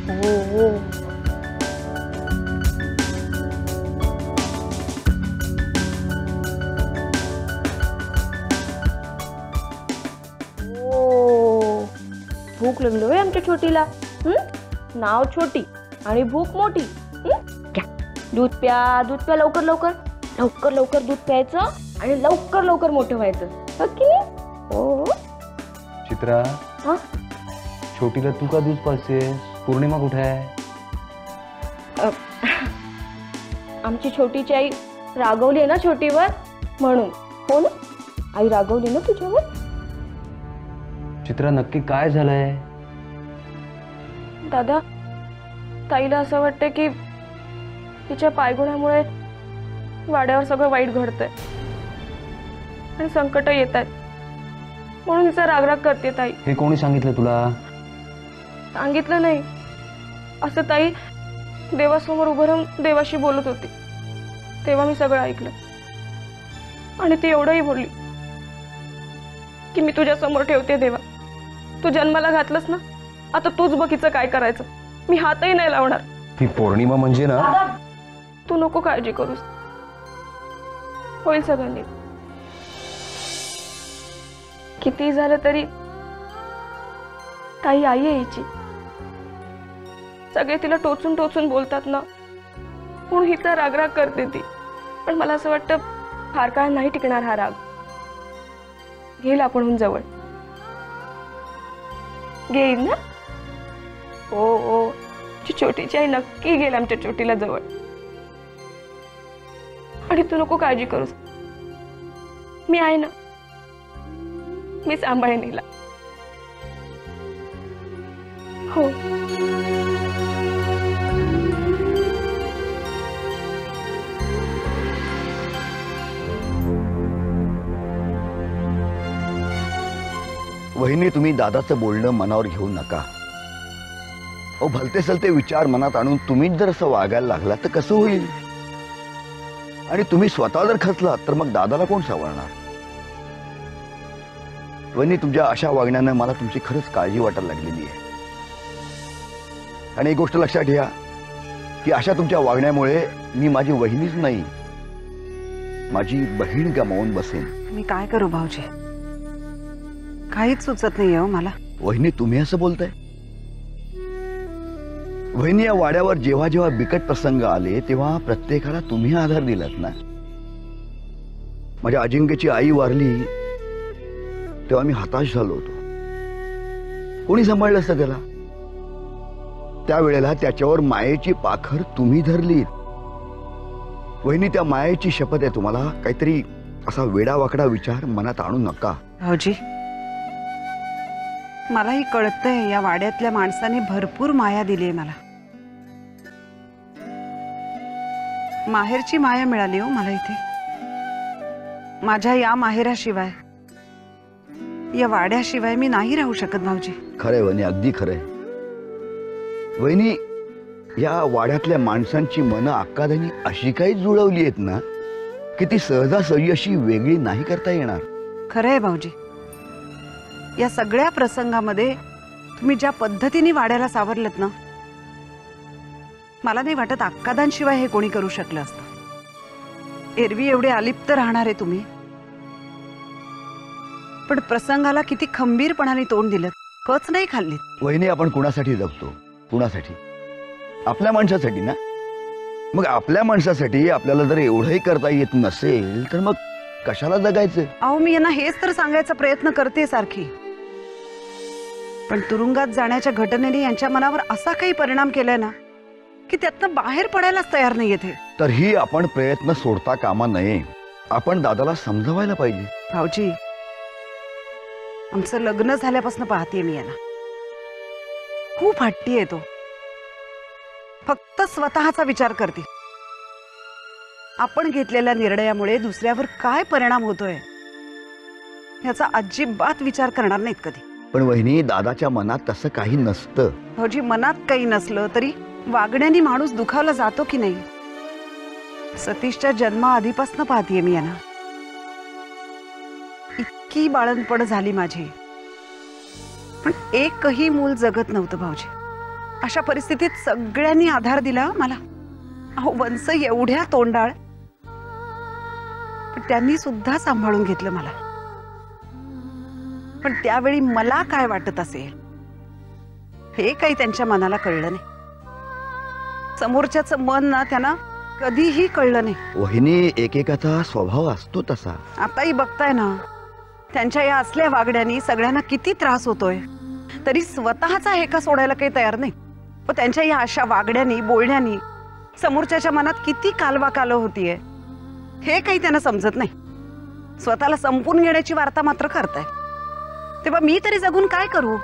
हो हो. भूक लागली होय आमच्या छोटीला. नाव छोटी आणि भूक मोठी. घ्या दूध प्या, दूध प्या, लवकर लवकर लवकर लवकर दूध प्यायचं आणि लवकर लवकर मोठं व्हायचं, हो की नाही? हो. चित्रा, छोटीला तू का दूध पाजतेस? पौर्णिमा कुठे आहे? आमची छोटीची आई रागवली आहे ना छोटीवर, म्हणून. हो ना, आई रागवली ना तुझ्यावर. चित्रा, नक्की काय झालंय? दादा, ताईला असं वाटतं की तिच्या पायगुण्यामुळे वाड्यावर सगळं वाईट घडतंय आणि संकट येत आहेत, म्हणून तिचा रागराग करते ताई. हे कोणी सांगितलं तुला? सांगितलं नाही, असं ताई देवासमोर उभं राहून देवाशी बोलत होती, तेव्हा मी सगळं ऐकलं. आणि ती एवढंही बोलली की मी तुझ्या समोर ठेवते देवा, तू जन्माला घातलंस ना, आता तूच बघीचं काय करायचं, मी हातही नाही लावणार. ती पौर्णिमा म्हणजे ना. तू नको काळजी करूस, होईल सगळं नीट. किती झालं तरी ताई आई आहे हिची. सगळे तिला टोचून टोचून बोलतात ना, म्हणून हिचा रागराग करते ती. पण मला असं वाटतं फार काळ नाही टिकणार हा राग. घेईल आपण जवळ, घेईल ना. हो हो, छोटीची आई नक्की घेईल आमच्या छोटीला जवळ. आणि तू नको काळजी करूस, मी आहे ना, मी सांभाळेन हिला. हो. वहिनी, तुम्ही दादाचं बोलणं मनावर घेऊ नका. अहो, भलते सलते विचार मनात आणून तुम्हीच जर असं वागायला लागला तर कसं होईल? आणि तुम्ही स्वतः जर खचलात तर मग दादाला कोण सांभाळणार? वहिनी, तुमच्या अशा वागण्यानं मला तुमची खरंच काळजी वाटायला लागलेली आहे. आणि एक गोष्ट लक्षात घ्या की अशा तुमच्या वागण्यामुळे मी माझी वहिनीच नाही, माझी बहीण गमावून बसेन. मी काय करू भाऊजी, काहीच सुचत नाही हो मला. वहिनी, तुम्ही असं बोलताय? वहिनी, या वाड्यावर जेव्हा जेव्हा बिकट प्रसंग आले तेव्हा प्रत्येकाला तुम्ही आधार दिलात ना. माझ्या अजिंक्यची आई वारली तेव्हा मी हताश झालो होतो. कोणी सांभाळलं सगळ्याला? त्यावेळेला त्याच्यावर मायेची पाखर तुम्ही धरलीत. वहिनी, त्या मायेची शपथ आहे तुम्हाला, काहीतरी असा वेडावाकडा विचार मनात आणू नका. भाऊजी, मलाही कळतंय या वाड्यातल्या माणसाने भरपूर माया दिली आहे मला. माहेरची माया मिळाली हो मला इथे. माझ्या या माहेराशिवाय, या वाड्याशिवाय मी नाही राहू शकत भाऊजी. खरंय वहिनी, अगदी खरंय. वहिनी, या वाड्यातल्या माणसांची मनं अक्कादानी अशी काही जुळवली आहेत ना की ती सहजासहजी अशी वेगळी नाही करता येणार. खरंय भाऊजी, या सगळ्या प्रसंगामध्ये तुम्ही ज्या पद्धतीने वाड्याला सावरलत ना, मला नाही वाटत अक्कादांशिवाय हे कोणी करू शकलं असतं. एरवी एवढे अलिप्त राहणार आहे तुम्ही, पण प्रसंगाला किती खंबीरपणाने तोंड दिलं, कच नाही खाल्ली. वहिनी, आपण कुणासाठी जगतो? कुणासाठी? आपल्या माणसासाठी ना. मग आपल्या माणसासाठी आपल्याला जर एवढंही करता येत नसेल तर मग कशाला जगायचं? अहो, मी यांना हेच तर सांगायचा प्रयत्न करते सारखी, पण तुरुंगात जाण्याच्या घटनेने यांच्या मनावर असा काही परिणाम केलाय ना की त्यातनं बाहेर पडायलाच तयार नाही येते. तरीही आपण प्रयत्न सोडता कामा नये. आपण दादाला समजवायला पाहिजे. भाऊजी, आमचं लग्न झाल्यापासून पाहते मी यांना, खूप हट्टी आहे तो. फक्त स्वतःचा विचार करते. आपण घेतलेल्या निर्णयामुळे दुसऱ्यावर काय परिणाम होतोय याचा अजिबात विचार करणार नाहीत कधी. पण वहिनी, दादाच्या मनात तसं काही नसतं. भाऊजी, मनात काही नसलं तरी वागण्याने माणूस दुखावला जातो की नाही? सतीशच्या जन्माआधीपासून पाहतीये मी यांना. इतकी बाळंतपण झाली माझी, पण एकही मूल जगत नव्हतं भाऊजी. अशा परिस्थितीत सगळ्यांनी आधार दिला मला. अहो वंस एवढ्या तोंडाळ, पण त्यांनी सुद्धा सांभाळून घेतलं मला. पण त्यावेळी मला काय वाटत असेल हे काही त्यांच्या मनाला कळलं नाही. समोरच्याचं मन ना त्यांना कधीही कळलं नाही. वहिनी, एकेकाचा स्वभाव असतो तसा. आताही बघताय ना, त्यांच्या या असल्या वागण्यानी सगळ्यांना किती त्रास होतोय, तरी स्वतःचा हेका सोडायला काही तयार नाही. व त्यांच्या या अशा वागण्यानी बोलण्यानी समोरच्याच्या मनात किती कालवा कालव होतीये हे काही त्यांना समजत नाही. स्वतःला संपून घेण्याची वार्ता मात्र करताय. तेव्हा मी तरी जगून काय करू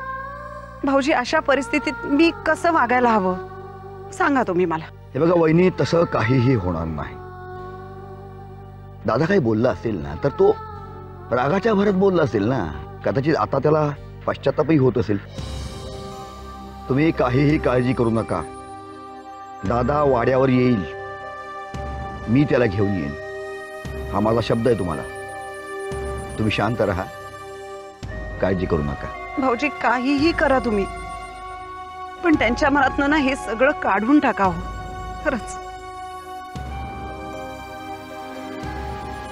भाऊजी? अशा परिस्थितीत मी कसं वागायला हवं सांगा तुम्ही मला. हे बघा वहिनी, तसं काहीही होणार नाही. दादा काही बोलला असेल ना तर तो रागाच्या भरात बोलला असेल ना. कदाचित आता त्याला पश्चातापही होत असेल. तुम्ही काहीही काळजी करू नका. दादा वाड्यावर येईल, मी त्याला घेऊन येईन. हा माझा शब्द आहे तुम्हाला. तुम्ही शांत राहा, काळजी करू नका. भाऊजी काहीही करा तुम्ही, पण त्यांच्या मनातनं ना हे सगळं काढून टाका हो. खरंच